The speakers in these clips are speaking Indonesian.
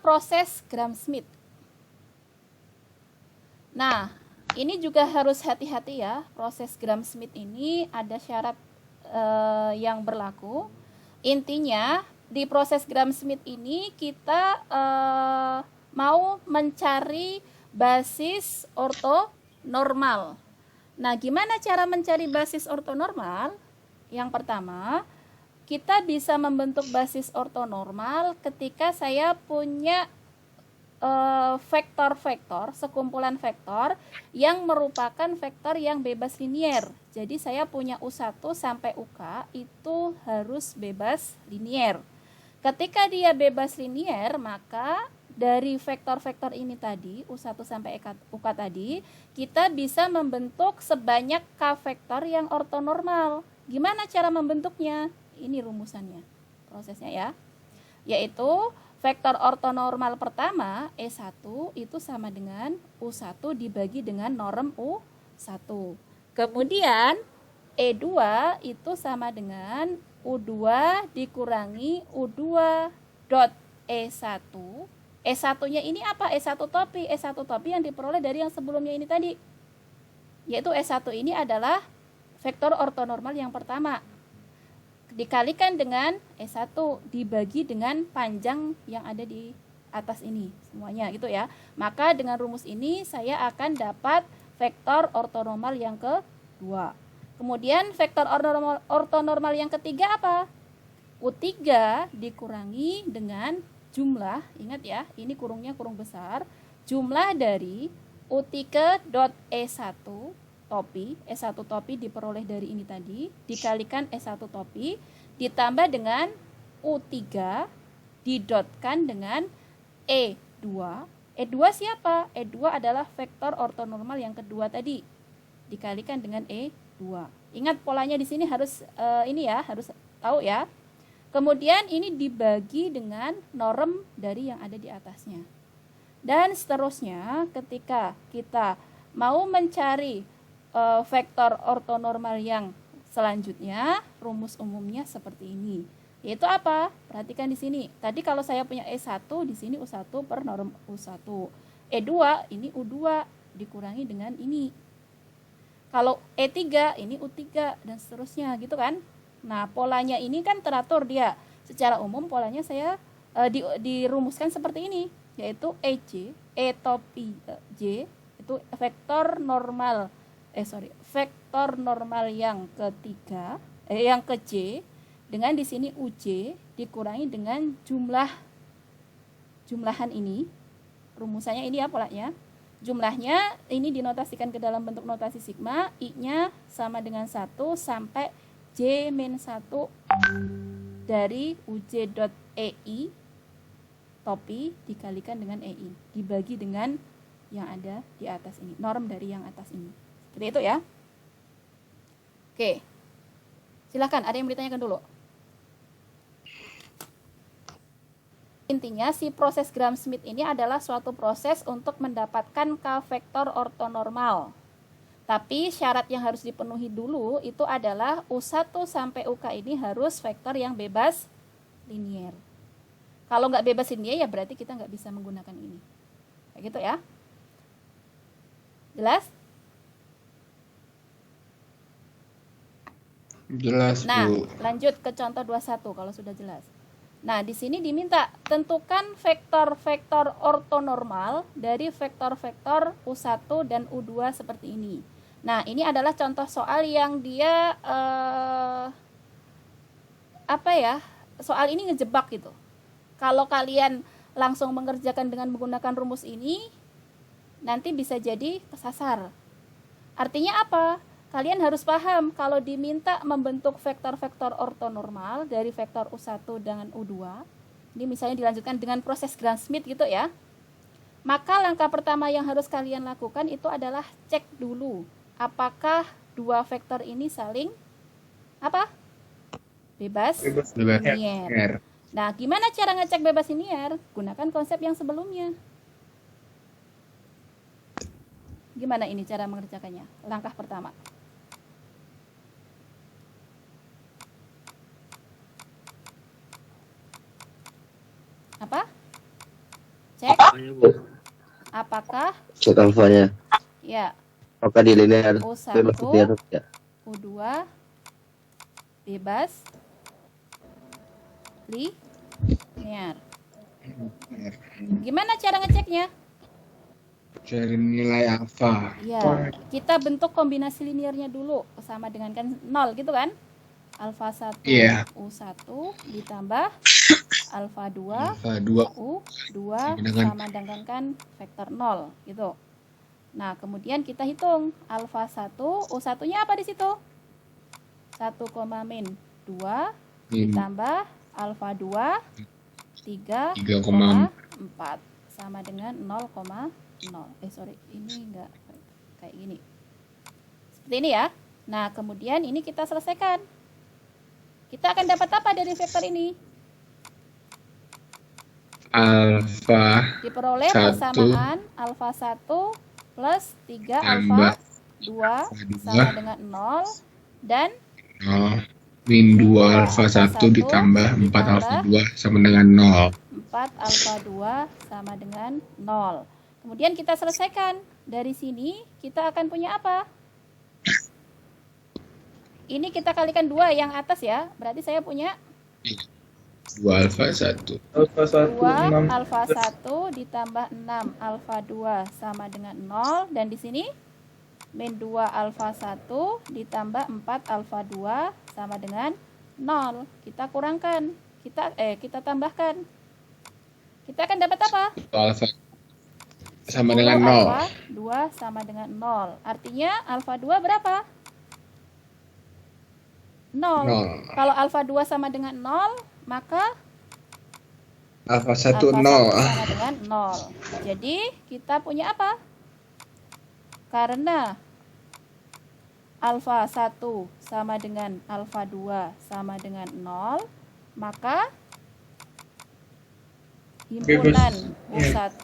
proses Gram-Schmidt. Nah, ini juga harus hati-hati ya. Proses Gram-Schmidt ini ada syarat yang berlaku. Intinya di proses Gram-Schmidt ini kita mau mencari basis ortonormal. Nah, gimana cara mencari basis ortonormal? Yang pertama, kita bisa membentuk basis ortonormal ketika saya punya vektor-vektor, sekumpulan vektor yang merupakan vektor yang bebas linier. Jadi saya punya U1 sampai UK itu harus bebas linier. Ketika dia bebas linier, maka dari vektor-vektor ini tadi, U1 sampai UK tadi, kita bisa membentuk sebanyak K vektor yang ortonormal. Gimana cara membentuknya? Ini rumusannya, prosesnya ya. Yaitu vektor ortonormal pertama, E1 itu sama dengan U1 dibagi dengan norm U1. Kemudian E2 itu sama dengan U2 dikurangi U2 dot E1. E1-nya ini apa? E1 topi. E1 topi yang diperoleh dari yang sebelumnya ini tadi. Yaitu E1 ini adalah vektor ortonormal yang pertama. Dikalikan dengan E1 dibagi dengan panjang yang ada di atas ini semuanya gitu ya. Maka dengan rumus ini saya akan dapat vektor ortonormal yang kedua. Kemudian vektor ortonormal yang ketiga apa? U3 dikurangi dengan jumlah, ingat ya, ini kurungnya kurung besar, jumlah dari U3 dot E1 topi, E1 topi diperoleh dari ini tadi, dikalikan E1 topi, ditambah dengan U3, didotkan dengan E2. E2 siapa? E2 adalah vektor ortonormal yang kedua tadi, dikalikan dengan E2. Ingat polanya di sini harus ini ya, harus tahu ya. Kemudian ini dibagi dengan norm dari yang ada di atasnya. Dan seterusnya ketika kita mau mencari vektor ortonormal yang selanjutnya, rumus umumnya seperti ini. Yaitu apa? Perhatikan di sini. Tadi kalau saya punya E1, di sini U1 per norm U1. E2 ini U2 dikurangi dengan ini. Kalau E3 ini U3 dan seterusnya gitu kan. Nah, polanya ini kan teratur dia. Secara umum polanya saya dirumuskan seperti ini, yaitu EJ, E topi J itu vektor normal vektor normal yang ketiga, yang ke J dengan di sini UJ dikurangi dengan jumlahan ini. Rumusannya ini ya polanya. Jumlahnya ini dinotasikan ke dalam bentuk notasi sigma, I-nya sama dengan 1 sampai J-1 dari UJ.EI topi dikalikan dengan EI dibagi dengan yang ada di atas ini, norm dari yang atas ini. Seperti itu ya. Oke. Silakan, ada yang mau ditanyakan dulu. Intinya si proses Gram-Schmidt ini adalah suatu proses untuk mendapatkan K vektor ortonormal. Tapi syarat yang harus dipenuhi dulu itu adalah U1 sampai UK ini harus vektor yang bebas linier. Kalau nggak bebas linier ya berarti kita nggak bisa menggunakan ini. Kayak gitu ya. Jelas? Jelas, nah, Bu. Lanjut ke contoh 21 kalau sudah jelas. Nah, di sini diminta tentukan vektor-vektor ortonormal dari vektor-vektor U1 dan U2 seperti ini. Nah, ini adalah contoh soal yang dia soal ini ngejebak gitu. Kalau kalian langsung mengerjakan dengan menggunakan rumus ini, nanti bisa jadi kesasar. Artinya apa? Kalian harus paham kalau diminta membentuk vektor-vektor ortonormal dari vektor U1 dengan U2, ini misalnya dilanjutkan dengan proses Gram-Schmidt gitu ya, maka langkah pertama yang harus kalian lakukan itu adalah cek dulu apakah dua vektor ini saling bebas linier. Nah, gimana cara ngecek bebas linier? Gunakan konsep yang sebelumnya. Gimana ini cara mengerjakannya? Langkah pertama. Apa? cek Alfanya, Bu. apakah Cek alfanya. ya Apakah di linear? U1 Bebas linear, ya. U2 bebas linear. Gimana cara ngeceknya? Cari nilai alfa. Ya, kita bentuk kombinasi linearnya dulu sama dengan kan 0 gitu kan? Alfa 1 Iya. U1 ditambah alfa 2 Alfa 2 U2 dengan- sama dengan kan vektor 0 gitu. Nah, kemudian kita hitung alfa 1 U1-nya apa di situ? 1, min 2 ditambah alfa 2 3,4 sama dengan 0,0. Sorry, ini enggak kayak gini. Seperti ini ya. Nah, kemudian ini kita selesaikan. Kita akan dapat apa dari vektor ini? alfa Diperoleh 1 persamaan alfa 1 plus 3 tambah alfa 2 sama dengan 0 dan 0 min 2 alfa 1 ditambah 4 alfa 2 sama dengan 0. 4 alfa 2 sama dengan 0. Kemudian kita selesaikan. Dari sini kita akan punya apa? Ini kita kalikan 2 yang atas ya. Berarti saya punya 2 alfa 1 2 alfa 1 ditambah 6 alfa 2 sama dengan 0. Dan di sini min 2 alfa 1 ditambah 4 alfa 2 sama dengan 0. Kita kurangkan. Kita tambahkan. Kita akan dapat apa? alfa sama 10 dengan 0. alfa 2 sama dengan 0. Artinya alfa 2 berapa? 0. 0. Kalau alfa 2 sama dengan 0, maka Alfa 1 alfa 0. 1 sama dengan 0. Jadi kita punya apa? Karena alfa 1 sama dengan alfa 2 sama dengan 0, maka himpunan U1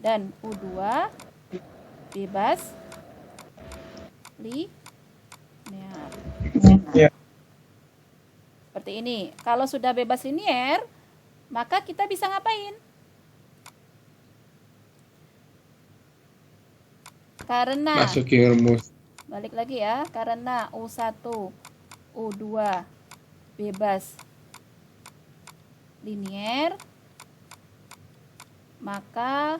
dan U2 bebas linear. Seperti ini. Kalau sudah bebas linear, maka kita bisa ngapain? Karena Masukin rumus. balik lagi ya, karena U1, U2 bebas linear, maka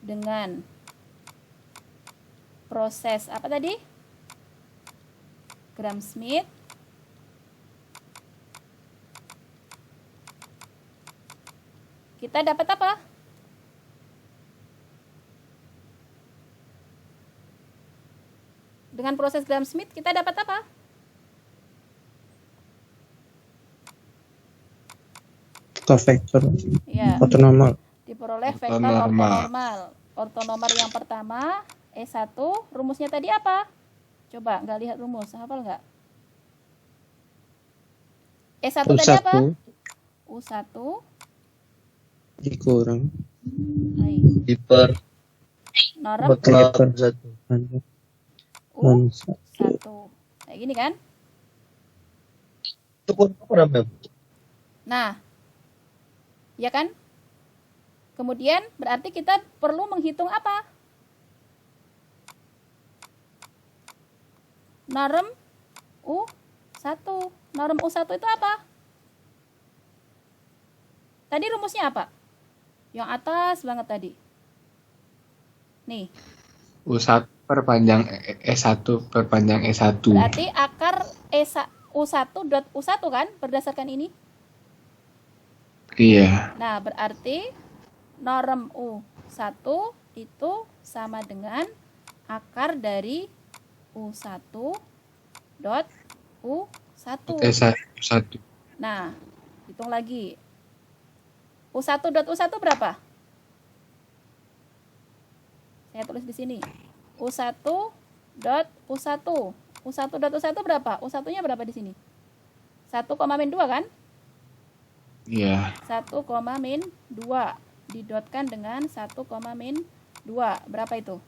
dengan proses apa tadi? Gram-Schmidt kita dapat apa? Dengan proses Gram-Schmidt kita dapat apa? Vektor Ya, ortonormal. diperoleh vektor Ortonormal. ortonormal. Ortonormal yang pertama E1, rumusnya tadi apa? Coba, nggak lihat rumus, hafal nggak? E1 tadi apa? U1 dikurang baik. Hiper Norm mutlak 1. U1. Kayak gini kan? Itu pun berapa? Nah, ya kan? Kemudian berarti kita perlu menghitung apa? Norm U1. Norm U1 itu apa? Tadi rumusnya apa? Yang atas banget tadi. Nih, U1 perpanjang E1 perpanjang E1. berarti akar U1 dot U1 kan berdasarkan ini? Iya. Nah, berarti norm U1 itu sama dengan akar dari U1 dot U1. E1. Nah, hitung lagi. U1 dot U1 berapa? Saya tulis di sini. U1 dot U1. U1 dot U1 berapa? U1-nya berapa di sini? 1, min 2 kan? Iya. 1, min 2 didotkan dengan 1, min 2. Berapa itu?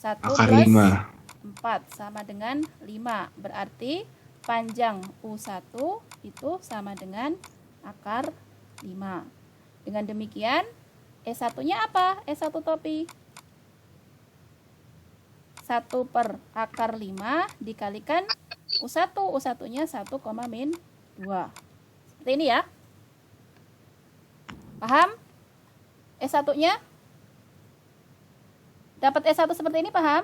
1 Akar plus 5. 4 sama dengan 5. Berarti panjang U1 itu sama dengan akar 5. Dengan demikian, E1-nya apa? E1 topi. 1 per akar 5 dikalikan U1. U1-nya 1, min 2. Seperti ini ya. Paham? E1-nya? Dapat E1 seperti ini, paham?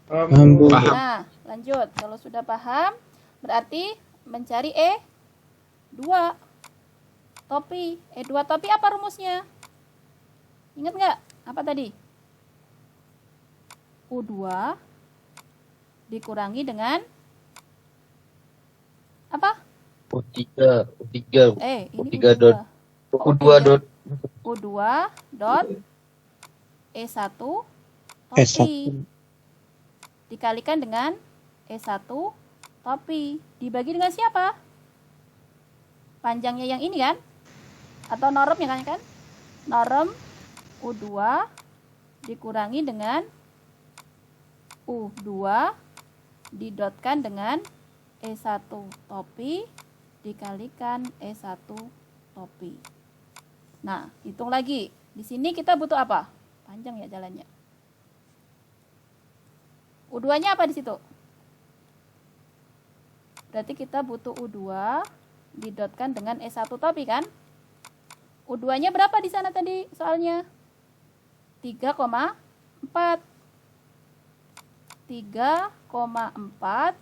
Paham, Bu. Paham. Nah, lanjut. Kalau sudah paham, berarti mencari E2 topi. E2 topi apa rumusnya? Ingat nggak? Apa tadi? U2 dikurangi dengan apa? U3 Ini U3 U2. dot U2 dot U2 dot E1 topi S1. dikalikan dengan E1 topi. Dibagi dengan siapa? Panjangnya yang ini kan? Atau normnya kan? Norm U2 dikurangi dengan U2 didotkan dengan E1 topi dikalikan E1 topi. Nah, hitung lagi. Di sini kita butuh apa? Panjang ya jalannya. U2-nya apa di situ? Berarti kita butuh U2 didotkan dengan E1 topi kan? U2-nya berapa di sana tadi soalnya? 3,4. 3,4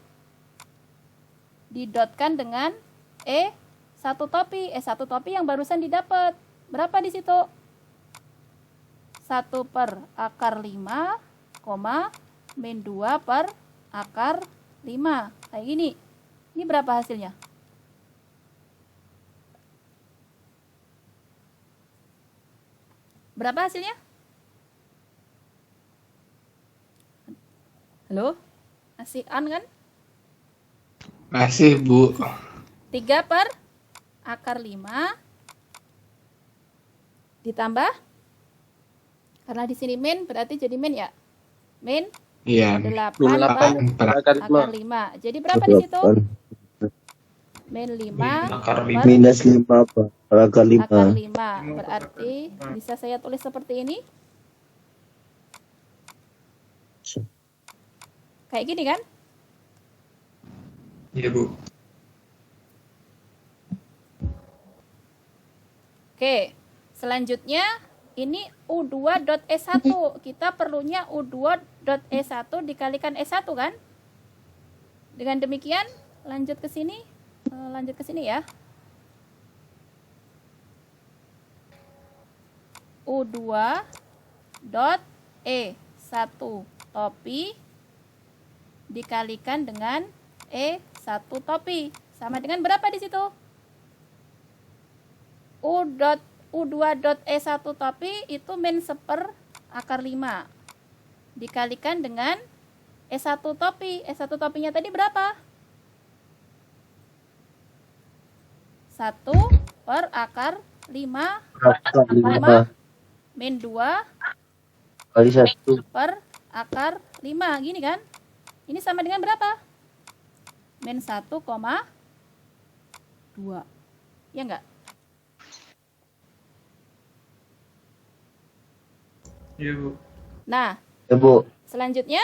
didotkan dengan E1 topi. E1 topi yang barusan didapat. Berapa di situ? 1 per akar 5, min 2 per akar 5. Kayak gini. Ini berapa hasilnya? Berapa hasilnya? Halo? Masih on kan? Masih, Bu. 3 per akar 5 ditambah, karena di sini min berarti jadi min ya? Min Iya. 8 8 per akar akar 5 5. Jadi berapa di situ? Min 5 Akar per minus 5 per akar 5 akar 5. Berarti bisa saya tulis seperti ini. Kayak gini kan? Iya, Bu. Oke, selanjutnya ini U2.E1. Kita perlunya U2.E1 dikalikan E1 kan? Dengan demikian, lanjut ke sini ya. U2.E1 topi dikalikan dengan E1 topi. Sama dengan berapa di situ? U2.E1 topi itu min 1 akar 5 dikalikan dengan E1 topi. E1 topinya tadi berapa? 1 per akar 5 akar 5 min 2 kali 1 per akar 5. Gini kan? Ini sama dengan berapa? Min 1,2. Ya enggak? Iya, Bu. Nah, ya Bu. selanjutnya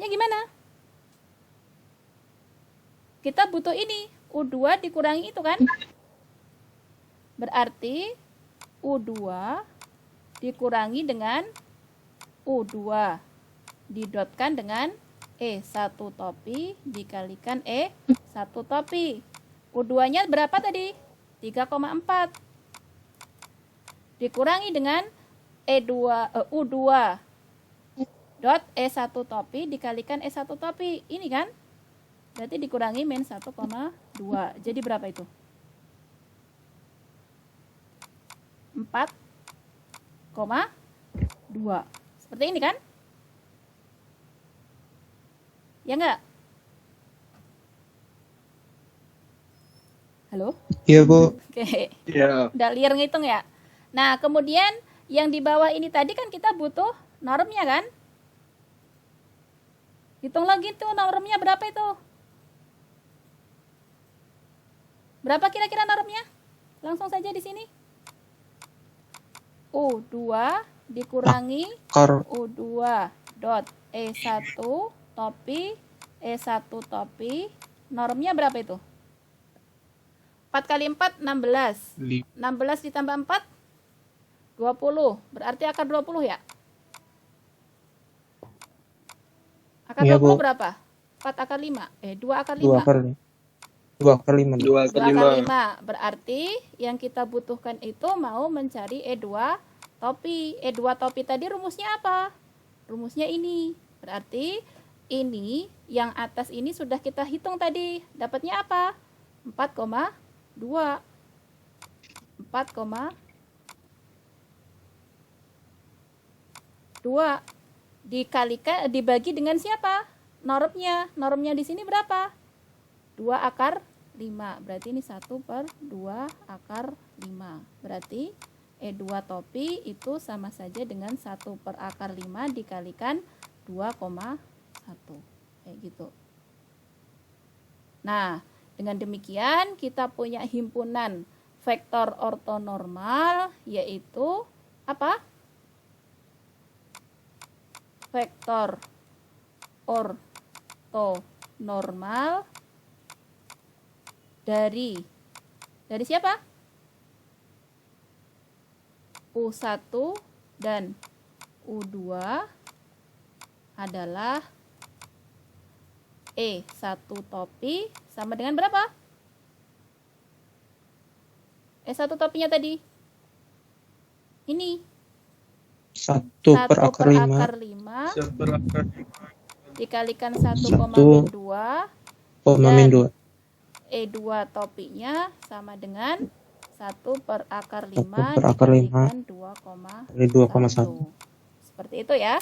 gimana? Kita butuh ini, U2 dikurangi itu kan? Berarti U2 dikurangi dengan U2 didotkan dengan E1 topi dikalikan E1 topi. U2-nya berapa tadi? 3,4 dikurangi dengan U2 dot E1 topi dikalikan E1 topi. Ini kan? Berarti dikurangi min 1,2. Jadi berapa itu? 4,2. Seperti ini kan? Ya enggak? Halo? Iya, Bu. Oke. Iya. Udah liar ngitung ya? Nah, kemudian yang di bawah ini tadi kan kita butuh normnya kan? Hitung lagi tuh normnya berapa itu? Berapa kira-kira normnya? Langsung saja di sini. U2 dikurangi Akar U2 dot E1 topi E1 topi. Normnya berapa itu? 4 kali 4, 16. 16 ditambah 4, 20. Berarti akar 20 ya? Akar Iya, 20 Bu. berapa? 4 akar 5. 2 akar 5. 2 akar 5. 2 akar 5. 2 2 akar akar 5. 5. Berarti yang kita butuhkan itu mau mencari E2 topi. E2 topi tadi rumusnya apa? Rumusnya ini. Berarti ini yang atas ini sudah kita hitung tadi. Dapatnya apa? 4,2. 4,2 dikalikan dibagi dengan siapa? Normnya. Normnya di sini berapa? 2 akar 5. Berarti ini 1/2 akar 5. Berarti E2 topi itu sama saja dengan 1 per akar 5 dikalikan 2,1. Kayak gitu. Nah, dengan demikian kita punya himpunan vektor ortonormal yaitu apa? Vektor ortonormal dari siapa? U1 dan U2 adalah E1 topi sama dengan berapa? E1 topinya tadi. Ini 1 1 per akar 5. 5 1 per akar 5. dikalikan 1, 1,2 koma min 2. E2 topinya sama dengan 1 per akar 5 1 per akar 5 dikalikan dari 2,1. 2,1. Seperti itu ya.